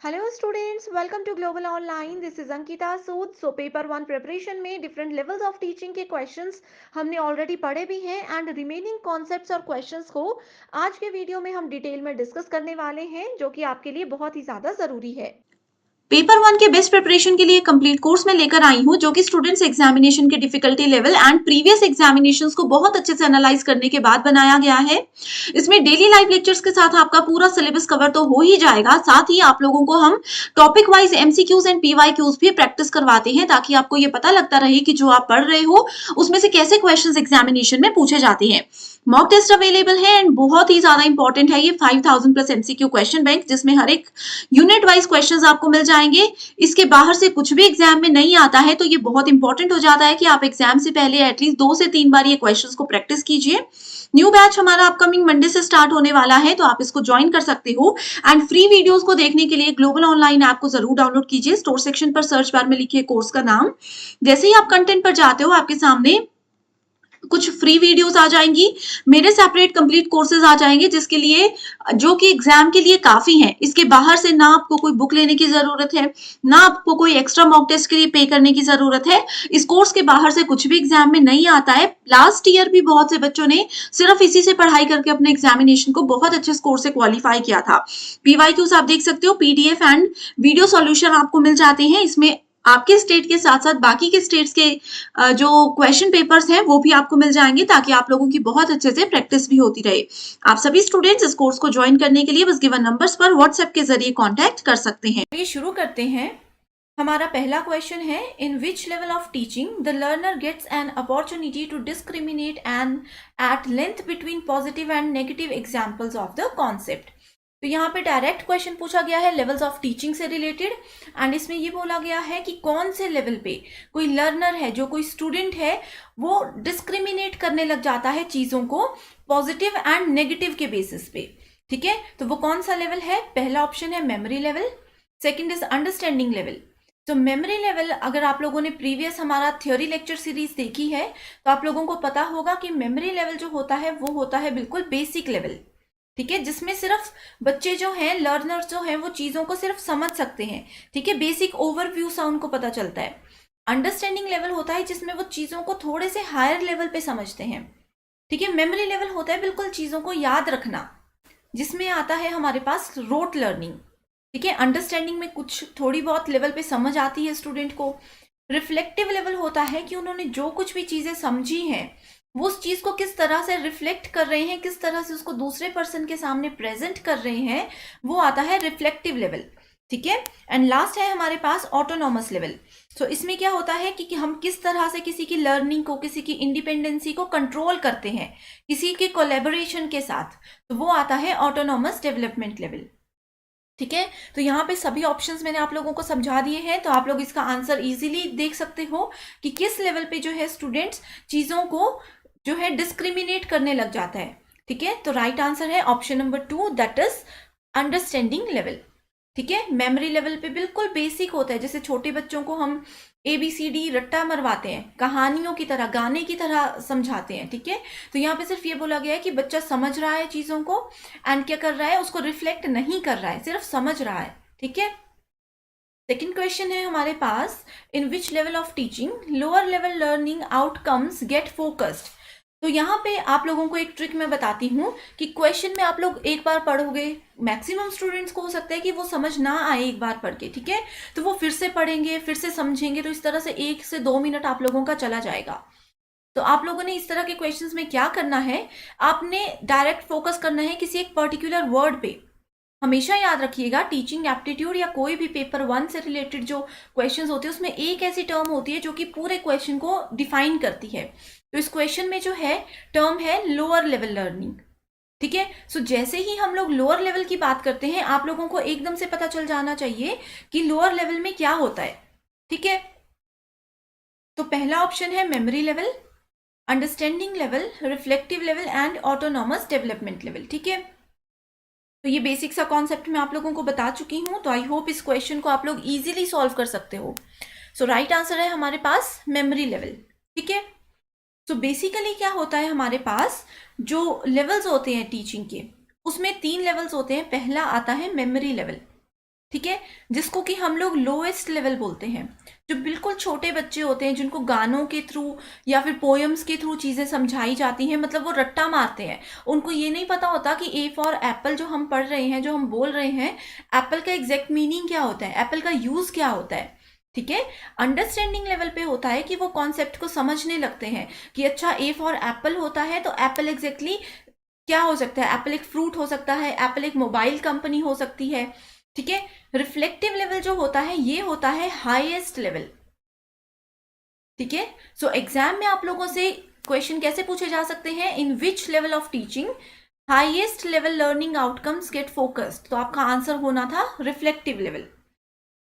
Hello students, welcome to global online. This is Ankita Sood. So paper one preparation में different levels of teaching के questions हमने already पढ़े भी हैं एंड रिमेनिंग कॉन्सेप्ट्स और क्वेश्चंस को आज के वीडियो में हम डिटेल में डिस्कस करने वाले हैं, जो कि आपके लिए बहुत ही ज़्यादा ज़रूरी है। पेपर वन के बेस्ट प्रिपरेशन के लिए कंप्लीट कोर्स में लेकर आई हूँ, जो कि स्टूडेंट्स एग्जामिनेशन के difficulty level and previous examinations को बहुत अच्छे से एनालाइज करने के बाद बनाया गया है। इसमें डेली लाइव लेक्चर्स के साथ आपका पूरा सिलेबस कवर तो हो ही जाएगा, साथ ही आप लोगों को हम topic wise MCQs and PYQs भी प्रैक्टिस करवाते हैं, ताकि आपको ये पता लगता रहे कि जो आप पढ़ रहे हो उसमें से कैसे क्वेश्चन एग्जामिनेशन में पूछे जाते हैं। मॉक टेस्ट अवेलेबल है एंड बहुत ही ज्यादा इंपॉर्टेंट है ये 5000 प्लस एमसीक्यू क्वेश्चन बैंक, जिसमें हर एक यूनिट वाइज क्वेश्चंस आपको मिल जाएंगे। इसके बाहर से कुछ भी एग्जाम में नहीं आता है, तो ये बहुत इंपॉर्टेंट हो जाता है कि आप एग्जाम से पहले एटलीस्ट 2 से 3 बार ये क्वेश्चंस को प्रैक्टिस कीजिए। न्यू बैच हमारा अपकमिंग मंडे से स्टार्ट होने वाला है, तो आप इसको ज्वाइन कर सकते हो। एंड फ्री वीडियोस को देखने के लिए ग्लोबल ऑनलाइन ऐप को जरूर डाउनलोड कीजिए। स्टोर सेक्शन पर सर्च बार में लिखिए कोर्स का नाम। जैसे ही आप कंटेंट पर जाते हो, आपके सामने कुछ फ्री वीडियोस आ जाएंगी, मेरे सेपरेट कंप्लीट कोर्सेज आ जाएंगे, जिसके लिए जो कि एग्जाम के लिए काफी हैं। इसके बाहर से ना आपको कोई बुक लेने की जरूरत है, ना आपको कोई एक्स्ट्रा मॉक टेस्ट के लिए पे करने की जरूरत है। इस कोर्स के बाहर से कुछ भी एग्जाम में नहीं आता है। लास्ट ईयर भी बहुत से बच्चों ने सिर्फ इसी से पढ़ाई करके अपने एग्जामिनेशन को बहुत अच्छे स्कोर से क्वालिफाई किया था। पीवाईक्यूज आप देख सकते हो, पीडीएफ एंड वीडियो सॉल्यूशन आपको मिल जाते हैं। इसमें आपके स्टेट के साथ साथ बाकी के स्टेट्स के जो क्वेश्चन पेपर्स हैं वो भी आपको मिल जाएंगे, ताकि आप लोगों की बहुत अच्छे से प्रैक्टिस भी होती रहे। आप सभी स्टूडेंट्स इस कोर्स को ज्वाइन करने के लिए बस गिवन नंबर्स पर व्हाट्सएप के जरिए कांटेक्ट कर सकते हैं। ये शुरू करते हैं। हमारा पहला क्वेश्चन है, in which level of teaching the learner gets an opportunity to discriminate and at length between positive and negative examples of the concept. तो यहाँ पे डायरेक्ट क्वेश्चन पूछा गया है लेवल्स ऑफ टीचिंग से रिलेटेड, एंड इसमें ये बोला गया है कि कौन से लेवल पे कोई लर्नर है, जो कोई स्टूडेंट है, वो डिस्क्रिमिनेट करने लग जाता है चीज़ों को पॉजिटिव एंड नेगेटिव के बेसिस पे। ठीक है, तो वो कौन सा लेवल है? पहला ऑप्शन है memory level, second is understanding level. तो मेमोरी लेवल, अगर आप लोगों ने प्रीवियस हमारा थ्योरी लेक्चर सीरीज देखी है तो आप लोगों को पता होगा कि मेमोरी लेवल जो होता है वो होता है बिल्कुल बेसिक लेवल। ठीक है, जिसमें सिर्फ बच्चे जो हैं, लर्नर्स जो हैं, वो चीज़ों को सिर्फ समझ सकते हैं। ठीक है, बेसिक ओवरव्यू सा उनको पता चलता है। अंडरस्टैंडिंग लेवल होता है जिसमें वो चीज़ों को थोड़े से हायर लेवल पे समझते हैं। ठीक है, मेमोरी लेवल होता है बिल्कुल चीज़ों को याद रखना, जिसमें आता है हमारे पास रोट लर्निंग। ठीक है, अंडरस्टैंडिंग में कुछ थोड़ी बहुत लेवल पे समझ आती है स्टूडेंट को। रिफ्लेक्टिव लेवल होता है कि उन्होंने जो कुछ भी चीज़ें समझी हैं वो उस चीज़ को किस तरह से रिफ्लेक्ट कर रहे हैं, किस तरह से उसको दूसरे पर्सन के सामने प्रेजेंट कर रहे हैं, वो आता है रिफ्लेक्टिव लेवल। ठीक है, एंड लास्ट है हमारे पास ऑटोनॉमस लेवल। तो इसमें क्या होता है कि हम किस तरह से किसी की लर्निंग को, किसी की इंडिपेंडेंसी को कंट्रोल करते हैं किसी के कोलैबोरेशन के साथ, तो वो आता है ऑटोनॉमस डेवलपमेंट लेवल। ठीक है, तो यहाँ पे सभी ऑप्शंस मैंने आप लोगों को समझा दिए हैं, तो आप लोग इसका आंसर इजीली देख सकते हो कि किस लेवल पे जो है स्टूडेंट्स चीज़ों को जो है डिस्क्रिमिनेट करने लग जाता है। ठीक है, तो राइट आंसर है option number 2, that is understanding level. ठीक है, मेमोरी लेवल पे बिल्कुल बेसिक होता है, जैसे छोटे बच्चों को हम ABCD रट्टा मरवाते हैं, कहानियों की तरह, गाने की तरह समझाते हैं। ठीक है, तो यहाँ पे सिर्फ ये बोला गया है कि बच्चा समझ रहा है चीज़ों को एंड क्या कर रहा है, उसको रिफ्लेक्ट नहीं कर रहा है, सिर्फ समझ रहा है। ठीक है, सेकेंड क्वेश्चन है हमारे पास, in which level of teaching lower level learning outcomes get focused. तो यहाँ पे आप लोगों को एक ट्रिक मैं बताती हूँ कि क्वेश्चन में आप लोग एक बार पढ़ोगे, मैक्सिमम स्टूडेंट्स को हो सकता है कि वो समझ ना आए एक बार पढ़ के। ठीक है, तो वो फिर से पढ़ेंगे, फिर से समझेंगे, तो इस तरह से 1 से 2 मिनट आप लोगों का चला जाएगा। तो आप लोगों ने इस तरह के क्वेश्चंस में क्या करना है, आपने डायरेक्ट फोकस करना है किसी एक पर्टिकुलर वर्ड पे। हमेशा याद रखिएगा, टीचिंग एप्टीट्यूड या कोई भी पेपर 1 से रिलेटेड जो क्वेश्चंस होते हैं उसमें एक ऐसी टर्म होती है जो कि पूरे क्वेश्चन को डिफाइन करती है। तो इस क्वेश्चन में जो है टर्म है लोअर लेवल लर्निंग। ठीक है, सो जैसे ही हम लोग लोअर लेवल की बात करते हैं, आप लोगों को एकदम से पता चल जाना चाहिए कि लोअर लेवल में क्या होता है। ठीक है, तो पहला ऑप्शन है memory level, understanding level, reflective level and autonomous development level. ठीक है, तो ये बेसिक सा कॉन्सेप्ट मैं आप लोगों को बता चुकी हूँ, तो आई होप इस क्वेश्चन को आप लोग इजीली सॉल्व कर सकते हो। सो राइट आंसर है हमारे पास मेमोरी लेवल। ठीक है, तो बेसिकली क्या होता है, हमारे पास जो लेवल्स होते हैं टीचिंग के, उसमें 3 लेवल्स होते हैं। पहला आता है मेमोरी लेवल। ठीक है, जिसको कि हम लोग लोएस्ट लेवल बोलते हैं। जो बिल्कुल छोटे बच्चे होते हैं, जिनको गानों के थ्रू या फिर पोएम्स के थ्रू चीज़ें समझाई जाती हैं, मतलब वो रट्टा मारते हैं, उनको ये नहीं पता होता कि ए फॉर एप्पल जो हम पढ़ रहे हैं, जो हम बोल रहे हैं, एप्पल का एग्जैक्ट मीनिंग क्या होता है, एप्पल का यूज़ क्या होता है। ठीक है, अंडरस्टैंडिंग लेवल पे होता है कि वो कॉन्सेप्ट को समझने लगते हैं कि अच्छा ए फॉर एप्पल होता है तो एप्पल एग्जैक्टली क्या हो सकता है, एप्पल एक फ्रूट हो सकता है, एप्पल एक मोबाइल कंपनी हो सकती है। ठीक है, रिफ्लेक्टिव लेवल जो होता है ये होता है हाईएस्ट लेवल। ठीक है, सो एग्जाम में आप लोगों से क्वेश्चन कैसे पूछे जा सकते हैं, in which level of teaching highest level learning outcomes get focused, तो आपका आंसर होना था रिफ्लेक्टिव लेवल।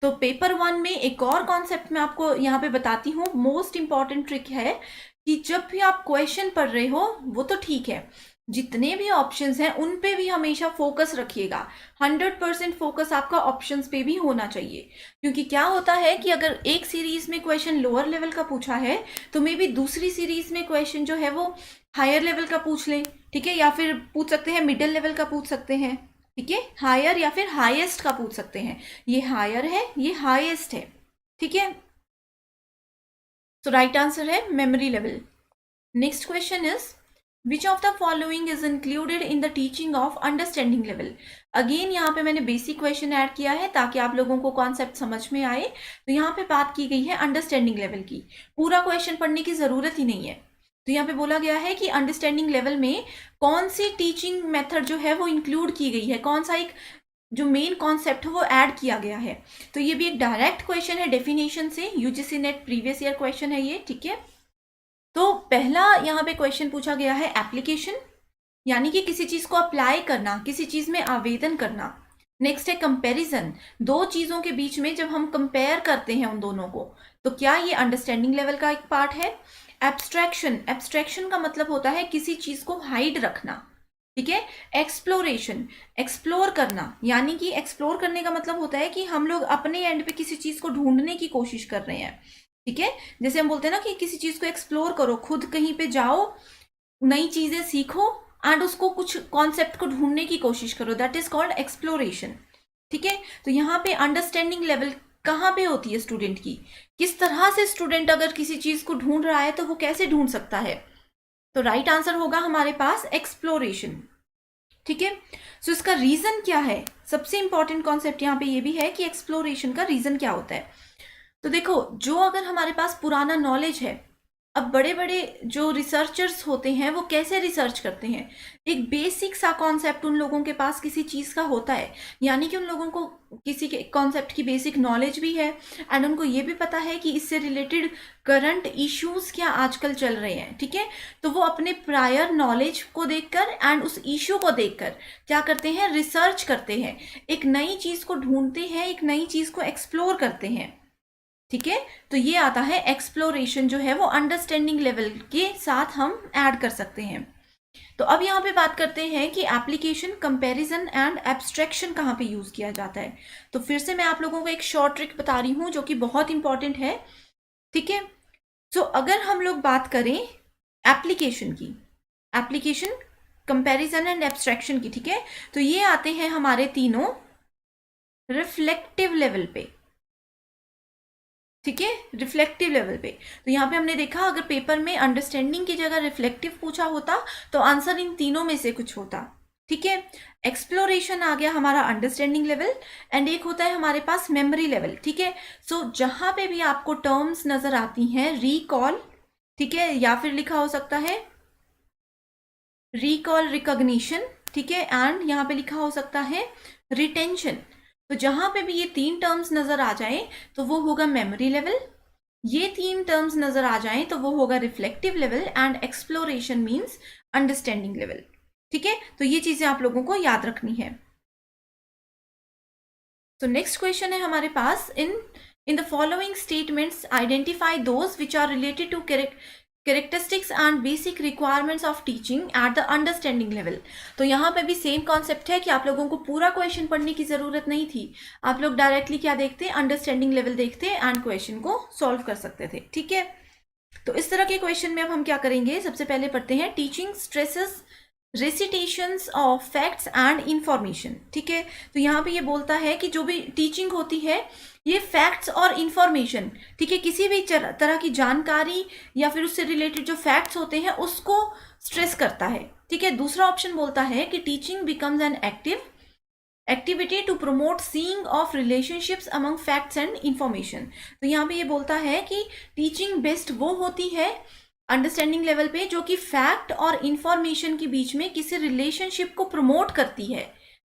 तो पेपर 1 में एक और कॉन्सेप्ट मैं आपको यहाँ पे बताती हूँ, मोस्ट इंपॉर्टेंट ट्रिक है कि जब भी आप क्वेश्चन पढ़ रहे हो वो तो ठीक है, जितने भी ऑप्शंस हैं उन पे भी हमेशा फोकस रखिएगा। 100% फोकस आपका ऑप्शंस पे भी होना चाहिए, क्योंकि क्या होता है कि अगर एक सीरीज में क्वेश्चन लोअर लेवल का पूछा है तो मे बी दूसरी सीरीज में क्वेश्चन जो है वो हायर लेवल का पूछ लें। ठीक है, या फिर पूछ सकते हैं मिडिल लेवल का पूछ सकते हैं। ठीक है, हायर या फिर हाईएस्ट का पूछ सकते हैं, ये हायर है ये हाईएस्ट है। ठीक है, तो राइट आंसर है memory level. Next question is which of the following is included in the teaching of understanding level. Again यहाँ पे मैंने बेसिक क्वेश्चन ऐड किया है ताकि आप लोगों को कॉन्सेप्ट समझ में आए। तो यहाँ पे बात की गई है अंडरस्टैंडिंग लेवल की, पूरा क्वेश्चन पढ़ने की जरूरत ही नहीं है। तो यहाँ पे बोला गया है कि अंडरस्टैंडिंग लेवल में कौन सी टीचिंग मेथड जो है वो इंक्लूड की गई है, कौन सा एक जो मेन कॉन्सेप्ट है वो ऐड किया गया है। तो ये भी एक डायरेक्ट क्वेश्चन है डेफिनेशन से, UGC net previous year question है ये। ठीक है, तो पहला यहाँ पे क्वेश्चन पूछा गया है एप्लीकेशन, यानी कि किसी चीज को अप्लाई करना, किसी चीज में आवेदन करना। नेक्स्ट है कंपैरिजन, दो चीजों के बीच में जब हम कंपेयर करते हैं उन दोनों को, तो क्या ये अंडरस्टैंडिंग लेवल का एक पार्ट है। एब्स्ट्रैक्शन, एब्स्ट्रैक्शन का मतलब होता है किसी चीज को हाइड रखना। ठीक है, एक्सप्लोरेशन, एक्सप्लोर करना, यानी कि एक्सप्लोर करने का मतलब होता है कि हम लोग अपने एंड पे किसी चीज को ढूंढने की कोशिश कर रहे हैं। ठीक है, जैसे हम बोलते हैं ना कि किसी चीज को एक्सप्लोर करो, खुद कहीं पे जाओ, नई चीजें सीखो एंड उसको कुछ कॉन्सेप्ट को ढूंढने की कोशिश करो, दैट इज कॉल्ड एक्सप्लोरेशन। ठीक है, तो यहाँ पे अंडरस्टैंडिंग लेवल कहाँ पे होती है स्टूडेंट की, किस तरह से स्टूडेंट अगर किसी चीज को ढूंढ रहा है तो वो कैसे ढूंढ सकता है। तो राइट आंसर होगा हमारे पास एक्सप्लोरेशन। ठीक है, सो इसका रीजन क्या है, सबसे इंपॉर्टेंट कॉन्सेप्ट यहाँ पे ये भी है कि एक्सप्लोरेशन का रीजन क्या होता है। तो देखो, जो अगर हमारे पास पुराना नॉलेज है, अब बड़े बड़े जो रिसर्चर्स होते हैं वो कैसे रिसर्च करते हैं, एक बेसिक सा कॉन्सेप्ट उन लोगों के पास किसी चीज़ का होता है, यानी कि उन लोगों को किसी के कॉन्सेप्ट की बेसिक नॉलेज भी है एंड उनको ये भी पता है कि इससे रिलेटेड करंट इश्यूज क्या आजकल चल रहे हैं। ठीक है, तो वो अपने प्रायर नॉलेज को देखकर एंड उस इश्यू को देखकर क्या करते हैं, रिसर्च करते हैं, एक नई चीज़ को ढूंढते हैं, एक नई चीज़ को एक्सप्लोर करते हैं। ठीक है, तो ये आता है एक्सप्लोरेशन, जो है वो अंडरस्टैंडिंग लेवल के साथ हम ऐड कर सकते हैं। तो अब यहाँ पे बात करते हैं कि एप्लीकेशन, कंपैरिजन एंड एब्स्ट्रैक्शन कहाँ पे यूज किया जाता है। तो फिर से मैं आप लोगों को एक शॉर्ट ट्रिक बता रही हूँ जो कि बहुत इंपॉर्टेंट है। ठीक है, सो अगर हम लोग बात करें एप्लीकेशन की, एप्लीकेशन, कंपैरिजन एंड एब्स्ट्रैक्शन की, ठीक है, तो ये आते हैं हमारे तीनों रिफ्लेक्टिव लेवल पे। ठीक है, रिफ्लेक्टिव लेवल पे। तो यहाँ पे हमने देखा अगर पेपर में अंडरस्टैंडिंग की जगह रिफ्लेक्टिव पूछा होता तो आंसर इन तीनों में से कुछ होता। ठीक है, एक्सप्लोरेशन आ गया हमारा अंडरस्टैंडिंग लेवल एंड एक होता है हमारे पास मेमोरी लेवल। ठीक है, सो जहां पे भी आपको टर्म्स नजर आती हैं, रिकॉल, ठीक है, या फिर लिखा हो सकता है रिकॉल, रिकॉग्निशन, ठीक है, एंड यहाँ पे लिखा हो सकता है रिटेंशन। तो जहां पे भी ये तीन टर्म्स नजर आ जाए तो वो होगा मेमोरी लेवल, ये तीन टर्म्स नजर आ जाएं तो वो होगा reflective level and exploration means understanding level. ठीक है, तो ये चीजें आप लोगों को याद रखनी है। तो नेक्स्ट क्वेश्चन है हमारे पास, in the following statements identify those which are related to characteristics and basic requirements of teaching at the understanding level. तो यहाँ पे भी सेम कॉन्सेप्ट है कि आप लोगों को पूरा क्वेश्चन पढ़ने की जरूरत नहीं थी, आप लोग डायरेक्टली क्या देखते, अंडरस्टैंडिंग लेवल देखते एंड क्वेश्चन को सॉल्व कर सकते थे। ठीक है, तो इस तरह के क्वेश्चन में अब हम क्या करेंगे, सबसे पहले पढ़ते हैं teaching stresses recitations of facts and information. ठीक है, तो यहाँ पे ये बोलता है कि जो भी टीचिंग होती है ये फैक्ट्स और इंफॉर्मेशन, ठीक है, किसी भी तरह की जानकारी या फिर उससे रिलेटेड जो फैक्ट्स होते हैं उसको स्ट्रेस करता है। ठीक है, दूसरा ऑप्शन बोलता है कि teaching becomes an activity to promote seeing of relationships among facts and information. तो यहाँ पे ये बोलता है कि टीचिंग बेस्ट वो होती है अंडरस्टैंडिंग लेवल पे जो कि फैक्ट और इंफॉर्मेशन के बीच में किसी रिलेशनशिप को प्रमोट करती है।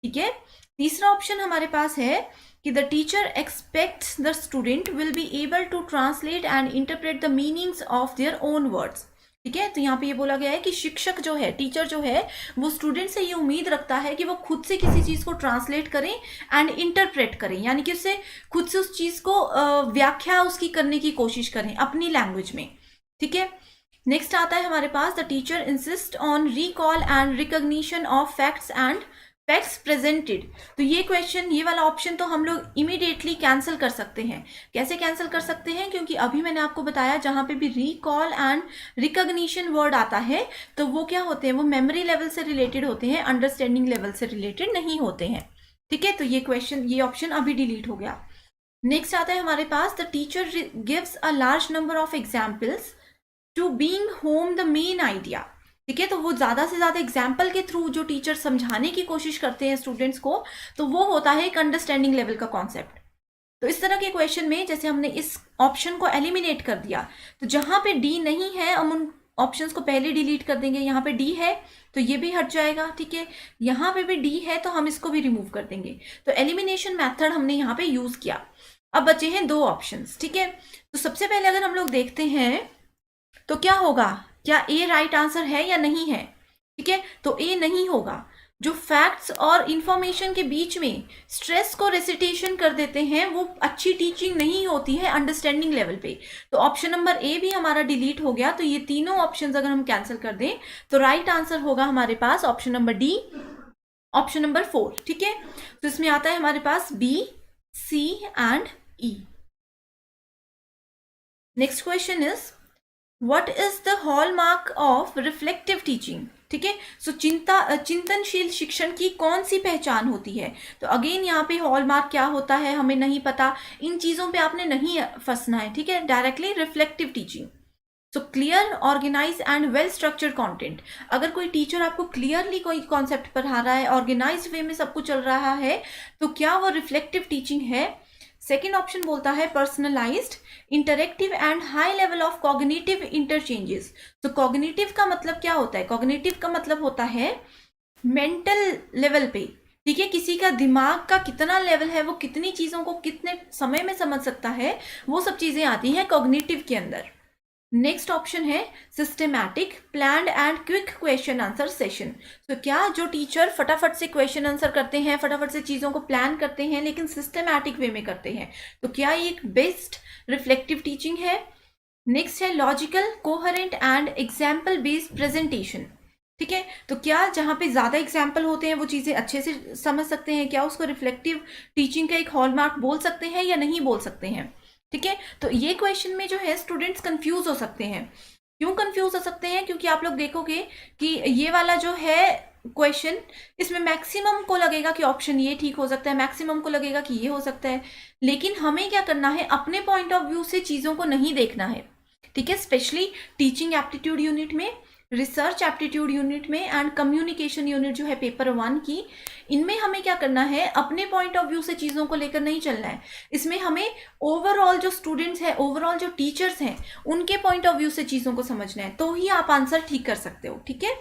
ठीक है, तीसरा ऑप्शन हमारे पास है कि the teacher expects the student will be able to translate and interpret the meanings of their own words. ठीक है, तो यहाँ पे ये बोला गया है कि शिक्षक जो है, टीचर जो है, वो स्टूडेंट से ये उम्मीद रखता है कि वो खुद से किसी चीज को ट्रांसलेट करें एंड इंटरप्रेट करें, यानी कि उससे खुद से उस चीज को व्याख्या उसकी करने की कोशिश करें अपनी लैंग्वेज में। ठीक है, नेक्स्ट आता है हमारे पास the teacher insist on recall and recognition of facts and facts presented. तो ये क्वेश्चन, ये वाला ऑप्शन तो हम लोग इमीडिएटली कैंसिल कर सकते हैं। कैसे कैंसिल कर सकते हैं? क्योंकि अभी मैंने आपको बताया जहां पे भी रिकॉल एंड रिकॉग्निशन वर्ड आता है तो वो क्या होते हैं, वो मेमोरी लेवल से रिलेटेड होते हैं, अंडरस्टैंडिंग लेवल से रिलेटेड नहीं होते हैं। ठीक है, तो ये क्वेश्चन, ये ऑप्शन अभी डिलीट हो गया। नेक्स्ट आता है हमारे पास the teacher gives a large number of examples to being home the main idea. ठीक है, तो वो ज्यादा से ज्यादा एग्जाम्पल के थ्रू जो टीचर समझाने की कोशिश करते हैं स्टूडेंट्स को, तो वो होता है एक अंडरस्टैंडिंग लेवल का कॉन्सेप्ट। तो इस तरह के क्वेश्चन में जैसे हमने इस ऑप्शन को एलिमिनेट कर दिया, तो जहां पे डी नहीं है हम उन ऑप्शंस को पहले डिलीट कर देंगे। यहाँ पे डी है तो ये भी हट जाएगा। ठीक है, यहाँ पे भी डी है तो हम इसको भी रिमूव कर देंगे। तो एलिमिनेशन मैथड हमने यहाँ पे यूज किया। अब बचे हैं दो ऑप्शंस। ठीक है, तो सबसे पहले अगर हम लोग देखते हैं तो क्या होगा, क्या ए राइट आंसर है या नहीं है? ठीक है, तो ए नहीं होगा। जो फैक्ट्स और इंफॉर्मेशन के बीच में स्ट्रेस को रेसिटेशन कर देते हैं वो अच्छी टीचिंग नहीं होती है अंडरस्टैंडिंग लेवल पे। तो ऑप्शन नंबर ए भी हमारा डिलीट हो गया। तो ये तीनों ऑप्शंस अगर हम कैंसिल कर दें तो राइट आंसर होगा हमारे पास option number D, option number 4। ठीक है, तो इसमें आता है हमारे पास B, C and E. Next question is What is the hallmark of reflective teaching? ठीक है, सो चिंतनशील शिक्षण की कौन सी पहचान होती है? तो अगेन यहाँ पे हॉलमार्क क्या होता है हमें नहीं पता, इन चीजों पे आपने नहीं फंसना है। ठीक है, directly reflective teaching. So clear, organise and well structured content. अगर कोई टीचर आपको क्लियरली कोई कॉन्सेप्ट पढ़ा रहा है, ऑर्गेनाइज्ड वे में सब कुछ चल रहा है, तो क्या वो रिफ्लेक्टिव टीचिंग है? सेकेंड ऑप्शन बोलता है personalised, interactive and high level of cognitive interchanges. तो कॉग्निटिव का मतलब क्या होता है? कॉग्निटिव का मतलब होता है मेंटल लेवल पे। ठीक है, किसी का दिमाग का कितना लेवल है, वो कितनी चीजों को कितने समय में समझ सकता है, वो सब चीजें आती हैं कॉग्निटिव के अंदर। नेक्स्ट ऑप्शन है systematic, planned and quick question answer session. तो क्या जो टीचर फटाफट से क्वेश्चन आंसर करते हैं, फटाफट से चीज़ों को प्लान करते हैं लेकिन सिस्टमैटिक वे में करते हैं, तो क्या ये एक बेस्ट रिफ्लेक्टिव टीचिंग है? नेक्स्ट है logical, coherent and example based presentation. ठीक है, तो क्या जहाँ पे ज़्यादा एग्जाम्पल होते हैं वो चीज़ें अच्छे से समझ सकते हैं, क्या उसको रिफ्लेक्टिव टीचिंग का एक हॉलमार्क बोल सकते हैं या नहीं बोल सकते हैं? ठीक है, तो ये क्वेश्चन में जो है स्टूडेंट्स कंफ्यूज हो सकते हैं। क्यों कंफ्यूज हो सकते हैं? क्योंकि आप लोग देखोगे कि ये वाला जो है क्वेश्चन, इसमें मैक्सिमम को लगेगा कि ऑप्शन ये ठीक हो सकता है, मैक्सिमम को लगेगा कि ये हो सकता है, लेकिन हमें क्या करना है, अपने पॉइंट ऑफ व्यू से चीज़ों को नहीं देखना है। ठीक है, स्पेशली टीचिंग एप्टीट्यूड यूनिट में, रिसर्च एप्टीट्यूड यूनिट में एंड कम्युनिकेशन यूनिट जो है पेपर 1 की, इनमें हमें क्या करना है, अपने पॉइंट ऑफ व्यू से चीज़ों को लेकर नहीं चलना है। इसमें हमें ओवरऑल जो स्टूडेंट्स हैं, ओवरऑल जो टीचर्स हैं, उनके पॉइंट ऑफ व्यू से चीज़ों को समझना है, तो ही आप आंसर ठीक कर सकते हो। ठीक है,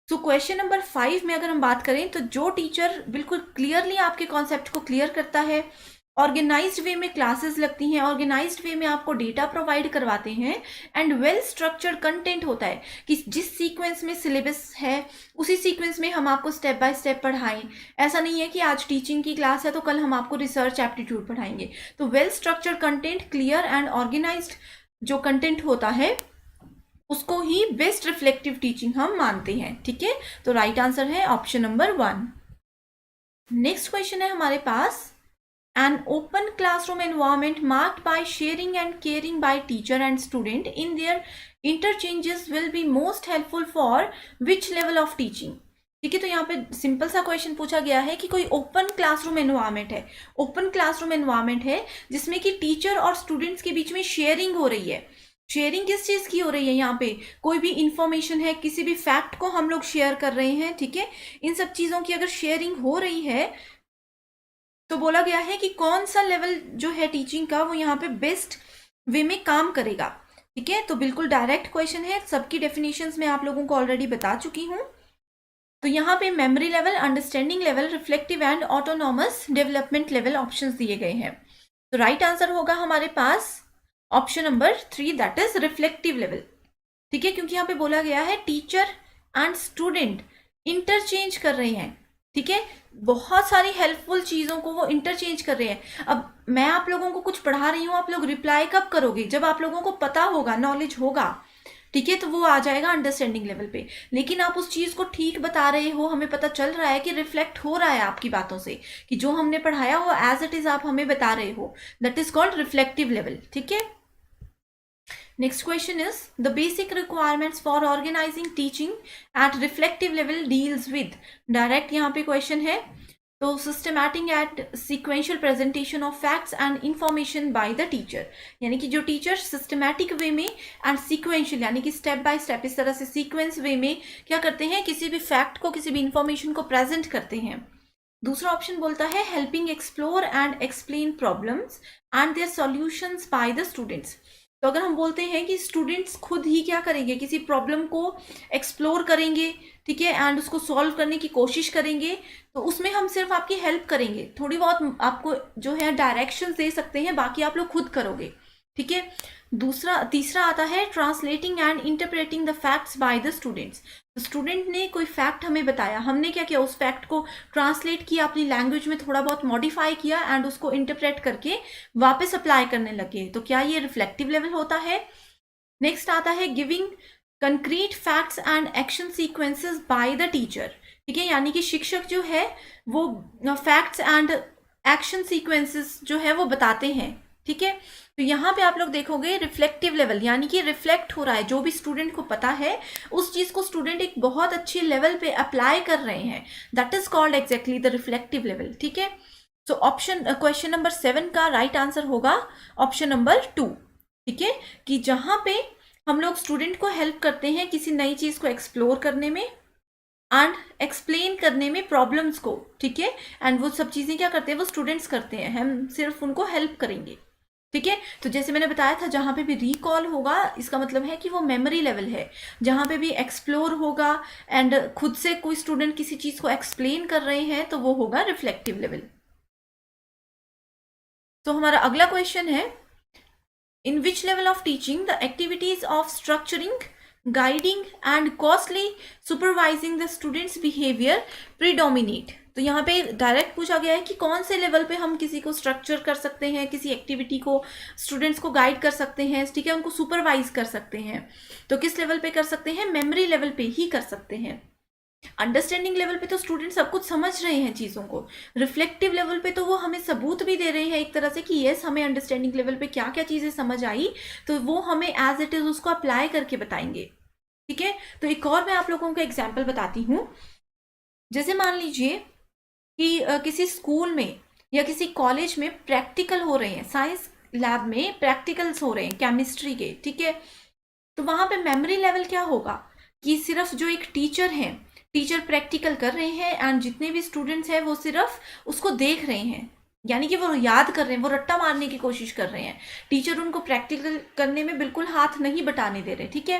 तो क्वेश्चन नंबर 5 में अगर हम बात करें तो जो टीचर बिल्कुल क्लियरली आपके कॉन्सेप्ट को क्लियर करता है, ऑर्गेनाइज्ड वे में क्लासेस लगती हैं, ऑर्गेनाइज्ड वे में आपको डेटा प्रोवाइड करवाते हैं, एंड वेल स्ट्रक्चर्ड कंटेंट होता है कि जिस सीक्वेंस में सिलेबस है उसी सीक्वेंस में हम आपको स्टेप बाय स्टेप पढ़ाएं। ऐसा नहीं है कि आज टीचिंग की क्लास है तो कल हम आपको रिसर्च एप्टीट्यूड पढ़ाएंगे। तो well structured content, clear and organised जो कंटेंट होता है उसको ही बेस्ट रिफ्लेक्टिव टीचिंग हम मानते हैं। ठीक है, तो राइट आंसर है ऑप्शन नंबर 1। नेक्स्ट क्वेश्चन है हमारे पास An open classroom environment marked by sharing and caring by teacher and student in their interchanges will be most helpful for which level of teaching? ठीक है, तो यहाँ पे simple सा question पूछा गया है कि कोई ओपन क्लासरूम एनवायरनमेंट है, ओपन क्लासरूम एनवायरनमेंट है जिसमें कि टीचर और स्टूडेंट्स के बीच में शेयरिंग हो रही है। शेयरिंग किस चीज की हो रही है? यहाँ पे कोई भी इंफॉर्मेशन है, किसी भी फैक्ट को हम लोग शेयर कर रहे हैं, ठीक है, इन सब चीजों की अगर शेयरिंग हो रही है तो बोला गया है कि कौन सा लेवल जो है टीचिंग का वो यहाँ पे बेस्ट वे में काम करेगा। ठीक है, तो बिल्कुल डायरेक्ट क्वेश्चन है, सबकी डेफिनेशंस मैं आप लोगों को ऑलरेडी बता चुकी हूँ। तो यहाँ पे memory level, understanding level, reflective and autonomous development level options दिए गए हैं। तो राइट आंसर होगा हमारे पास option number 3, that is reflective level. ठीक है, क्योंकि यहाँ पे बोला गया है टीचर एंड स्टूडेंट इंटरचेंज कर रहे हैं। ठीक है, बहुत सारी हेल्पफुल चीजों को वो इंटरचेंज कर रहे हैं। अब मैं आप लोगों को कुछ पढ़ा रही हूँ, आप लोग रिप्लाई कब करोगे? जब आप लोगों को पता होगा, नॉलेज होगा। ठीक है, तो वो आ जाएगा अंडरस्टैंडिंग लेवल पे। लेकिन आप उस चीज को ठीक बता रहे हो, हमें पता चल रहा है कि रिफ्लेक्ट हो रहा है आपकी बातों से कि जो हमने पढ़ाया वो एज इट इज आप हमें बता रहे हो, that is called reflective level. ठीक है, next question is the basic requirements for organizing teaching at reflective level deals with direct यहाँ पे question है, तो systematic and sequential presentation of facts and information by the teacher, यानी कि जो teacher systematic way में and sequential यानी कि step by step इस तरह से sequence way में क्या करते हैं, किसी भी fact को, किसी भी information को present करते हैं। दूसरा ऑप्शन बोलता है helping explore and explain problems and their solutions by the students। तो अगर हम बोलते हैं कि स्टूडेंट्स खुद ही क्या करेंगे, किसी प्रॉब्लम को एक्सप्लोर करेंगे, ठीक है, एंड उसको सॉल्व करने की कोशिश करेंगे, तो उसमें हम सिर्फ आपकी हेल्प करेंगे, थोड़ी बहुत आपको जो है डायरेक्शंस दे सकते हैं, बाकी आप लोग खुद करोगे। ठीक है, तीसरा आता है translating and interpreting the facts by the students. Student ने कोई फैक्ट हमें बताया, हमने क्या किया, उस फैक्ट को ट्रांसलेट किया, अपनी लैंग्वेज में थोड़ा बहुत मॉडिफाई किया एंड उसको इंटरप्रेट करके वापस अप्लाई करने लगे, तो क्या ये रिफ्लेक्टिव लेवल होता है। नेक्स्ट आता है giving concrete facts and action sequences by the teacher. ठीक है, यानी कि शिक्षक जो है वो फैक्ट्स एंड एक्शन सीक्वेंसेस जो है वो बताते हैं। ठीक है, तो यहाँ पे आप लोग देखोगे रिफ्लेक्टिव लेवल यानी कि रिफ्लेक्ट हो रहा है, जो भी स्टूडेंट को पता है उस चीज को स्टूडेंट एक बहुत अच्छे लेवल पे अप्लाई कर रहे हैं, that is called exactly the reflective level. ठीक है, सो क्वेश्चन नंबर 7 का राइट आंसर होगा ऑप्शन नंबर 2। ठीक है, कि जहां पे हम लोग स्टूडेंट को हेल्प करते हैं किसी नई चीज को एक्सप्लोर करने में एंड एक्सप्लेन करने में प्रॉब्लम्स को। ठीक है, एंड वो सब चीजें क्या करते हैं, वो स्टूडेंट्स करते हैं, हम सिर्फ उनको हेल्प करेंगे। ठीक है, तो जैसे मैंने बताया था जहां पे भी रिकॉल होगा इसका मतलब है कि वो मेमोरी लेवल है, जहां पे भी एक्सप्लोर होगा एंड खुद से कोई स्टूडेंट किसी चीज को एक्सप्लेन कर रहे हैं तो वो होगा रिफ्लेक्टिव लेवल। तो हमारा अगला क्वेश्चन है in which level of teaching the activities of structuring, guiding and costly supervising the students behaviour predominate. तो यहाँ पे डायरेक्ट पूछा गया है कि कौन से लेवल पे हम किसी को स्ट्रक्चर कर सकते हैं, किसी एक्टिविटी को, स्टूडेंट्स को गाइड कर सकते हैं, ठीक है, उनको सुपरवाइज कर सकते हैं। तो किस लेवल पे कर सकते हैं, मेमोरी लेवल पे ही कर सकते हैं। अंडरस्टैंडिंग लेवल पे तो स्टूडेंट सब कुछ समझ रहे हैं चीज़ों को, रिफ्लेक्टिव लेवल पे तो वो हमें सबूत भी दे रहे हैं एक तरह से कि यस हमें अंडरस्टैंडिंग लेवल पे क्या क्या चीज़ें समझ आई, तो वो हमें एज इट इज उसको अप्लाई करके बताएंगे। ठीक है, तो एक और मैं आप लोगों को एग्जाम्पल बताती हूँ। जैसे मान लीजिए कि किसी स्कूल में या किसी कॉलेज में प्रैक्टिकल हो रहे हैं, साइंस लैब में प्रैक्टिकल्स हो रहे हैं केमिस्ट्री के। ठीक है, तो वहाँ पे मेमोरी लेवल क्या होगा कि सिर्फ जो एक टीचर हैं, टीचर प्रैक्टिकल कर रहे हैं एंड जितने भी स्टूडेंट्स हैं वो सिर्फ उसको देख रहे हैं, यानी कि वो याद कर रहे हैं, वो रट्टा मारने की कोशिश कर रहे हैं, टीचर उनको प्रैक्टिकल करने में बिल्कुल हाथ नहीं बटाने दे रहे। ठीक है,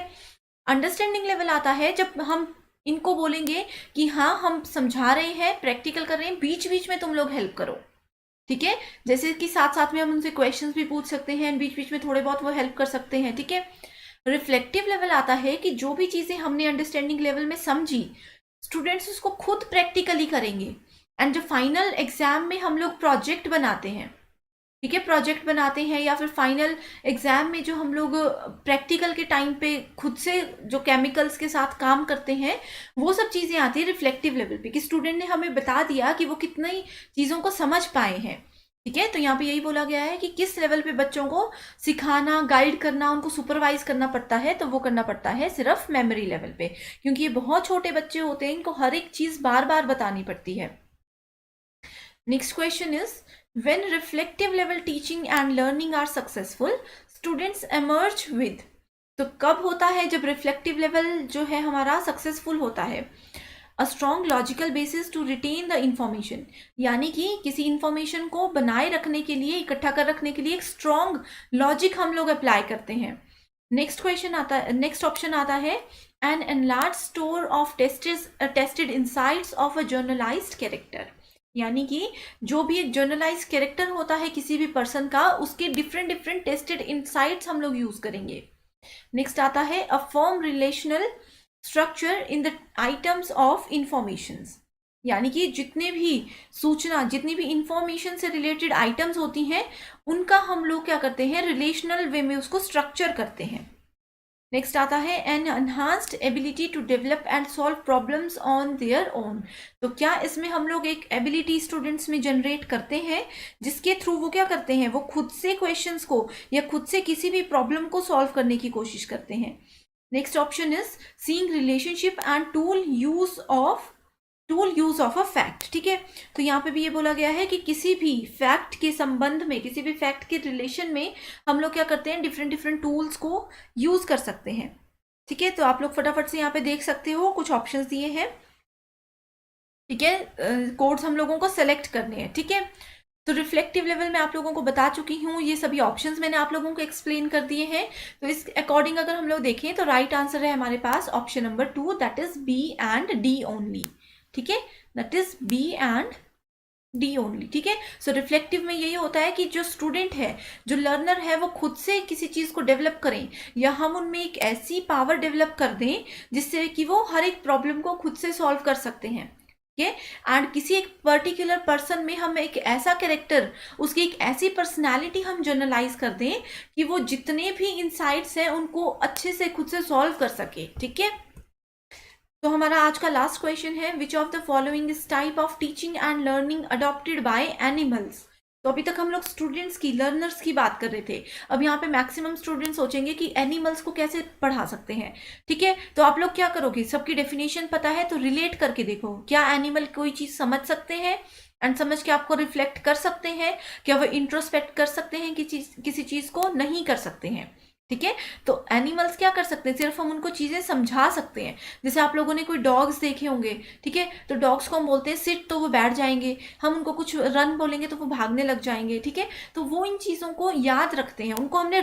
अंडरस्टैंडिंग लेवल आता है जब हम इनको बोलेंगे कि हाँ हम समझा रहे हैं, प्रैक्टिकल कर रहे हैं, बीच बीच में तुम लोग हेल्प करो। ठीक है, जैसे कि साथ साथ में हम उनसे क्वेश्चंस भी पूछ सकते हैं, बीच बीच में थोड़े बहुत वो हेल्प कर सकते हैं। ठीक है, रिफ्लेक्टिव लेवल आता है कि जो भी चीजें हमने अंडरस्टैंडिंग लेवल में समझी स्टूडेंट्स उसको खुद प्रैक्टिकली करेंगे एंड जो फाइनल एग्जाम में हम लोग प्रोजेक्ट बनाते हैं, ठीक है, प्रोजेक्ट बनाते हैं या फिर फाइनल एग्जाम में जो हम लोग प्रैक्टिकल के टाइम पे खुद से जो केमिकल्स के साथ काम करते हैं वो सब चीज़ें आती है रिफ्लेक्टिव लेवल पे कि स्टूडेंट ने हमें बता दिया कि वो कितनी चीज़ों को समझ पाए हैं। ठीक है, तो यहाँ पे यही बोला गया है कि किस लेवल पे बच्चों को सिखाना, गाइड करना, उनको सुपरवाइज करना पड़ता है, तो वो करना पड़ता है सिर्फ मेमोरी लेवल पे, क्योंकि ये बहुत छोटे बच्चे होते हैं, इनको हर एक चीज बार बार बतानी पड़ती है। Next question is when reflective level teaching and learning are successful students emerge with. तो कब होता है जब रिफ्लेक्टिव लेवल जो है हमारा सक्सेसफुल होता है? A strong logical basis to retain the information, यानी कि किसी इंफॉर्मेशन को बनाए रखने के लिए, इकट्ठा कर रखने के लिए एक स्ट्रॉन्ग लॉजिक हम लोग अप्लाई करते हैं। नेक्स्ट ऑप्शन आता है an enlarge store of tested insights of a generalised character, यानी कि जो भी एक जर्नलाइज कैरेक्टर होता है किसी भी पर्सन का, उसके डिफरेंट टेस्टेड इंसाइट्स हम लोग यूज करेंगे। नेक्स्ट आता है a firm relational structure in the items of informations, यानी कि जितने भी सूचना, जितनी भी इंफॉर्मेशन से रिलेटेड आइटम्स होती हैं, उनका हम लोग क्या करते हैं, रिलेशनल वे में उसको स्ट्रक्चर करते हैं। नेक्स्ट आता है an enhanced ability to develop and solve problems on their own. तो क्या इसमें हम लोग एक एबिलिटी स्टूडेंट्स में जनरेट करते हैं जिसके थ्रू वो क्या करते हैं, वो खुद से क्वेश्चंस को या खुद से किसी भी प्रॉब्लम को सॉल्व करने की कोशिश करते हैं। Next option is seeing relationship and tool use of a fact. ठीक है, तो यहाँ पे भी ये बोला गया है कि किसी भी फैक्ट के संबंध में, किसी भी फैक्ट के रिलेशन में हम लोग क्या करते हैं, डिफरेंट टूल्स को यूज कर सकते हैं। ठीक है, तो आप लोग फटाफट से यहाँ पे देख सकते हो, कुछ ऑप्शंस दिए हैं। ठीक है, कोड्स हम लोगों को सेलेक्ट करने हैं। ठीक है, तो रिफ्लेक्टिव लेवल में आप लोगों को बता चुकी हूँ, ये सभी ऑप्शंस मैंने आप लोगों को एक्सप्लेन कर दिए हैं। तो इस अकॉर्डिंग अगर हम लोग देखें तो राइट आंसर है हमारे पास option number 2, that is B and D only. ठीक है, that is B and D only. ठीक है, सो रिफ्लेक्टिव में यही होता है कि जो स्टूडेंट है, जो लर्नर है, वो खुद से किसी चीज को डेवलप करें, या हम उनमें एक ऐसी पावर डेवलप कर दें जिससे कि वो हर एक प्रॉब्लम को खुद से सॉल्व कर सकते हैं। एंड किसी एक पर्टिकुलर पर्सन में हम एक ऐसा कैरेक्टर, उसकी एक ऐसी पर्सनालिटी हम जर्नलाइज कर दें कि वो जितने भी इंसाइट्स हैं उनको अच्छे से खुद से सॉल्व कर सके। ठीक है, तो हमारा आज का लास्ट क्वेश्चन है which of the following is type of teaching and learning adopted by animals. तो अभी तक हम लोग स्टूडेंट्स की, लर्नर्स की बात कर रहे थे। अब यहाँ पे मैक्सिमम स्टूडेंट्स सोचेंगे कि एनिमल्स को कैसे पढ़ा सकते हैं। ठीक है, तो आप लोग क्या करोगे, सबकी डेफिनेशन पता है तो रिलेट करके देखो, क्या एनिमल कोई चीज समझ सकते हैं एंड समझ के आपको रिफ्लेक्ट कर सकते हैं, क्या वो इंट्रोस्पेक्ट कर सकते हैं कि किसी चीज को नहीं कर सकते हैं। ठीक है, तो एनिमल्स क्या कर सकते हैं, सिर्फ हम उनको चीजें समझा सकते हैं। जैसे आप लोगों ने कोई डॉग्स देखे होंगे, ठीक है, तो डॉग्स को हम बोलते हैं सिट, तो वो बैठ जाएंगे, हम उनको कुछ रन बोलेंगे तो वो भागने लग जाएंगे। ठीक है, तो वो इन चीजों को याद रखते हैं, उनको हमने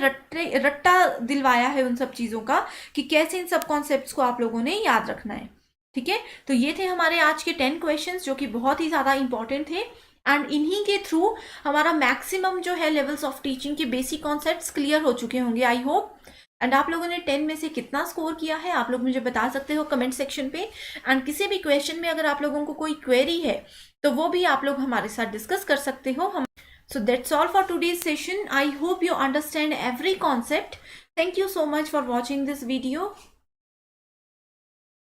रट्टा दिलवाया है उन सब चीजों का कि कैसे इन सब कॉन्सेप्ट्स को आप लोगों ने याद रखना है। ठीक है, तो ये थे हमारे आज के 10 क्वेश्चंस जो कि बहुत ही ज्यादा इंपॉर्टेंट थे, एंड इन्हीं के थ्रू हमारा मैक्सिमम जो है लेवल्स ऑफ टीचिंग के बेसिक कॉन्सेप्ट्स क्लियर हो चुके होंगे, आई होप। एंड आप लोगों ने 10 में से कितना स्कोर किया है आप लोग मुझे बता सकते हो कमेंट सेक्शन पे। एंड किसी भी क्वेश्चन में अगर आप लोगों को कोई क्वेरी है तो वो भी आप लोग हमारे साथ डिस्कस कर सकते हो। So that's all for today's session. I hope you understand every concept. Thank you so much for watching this video.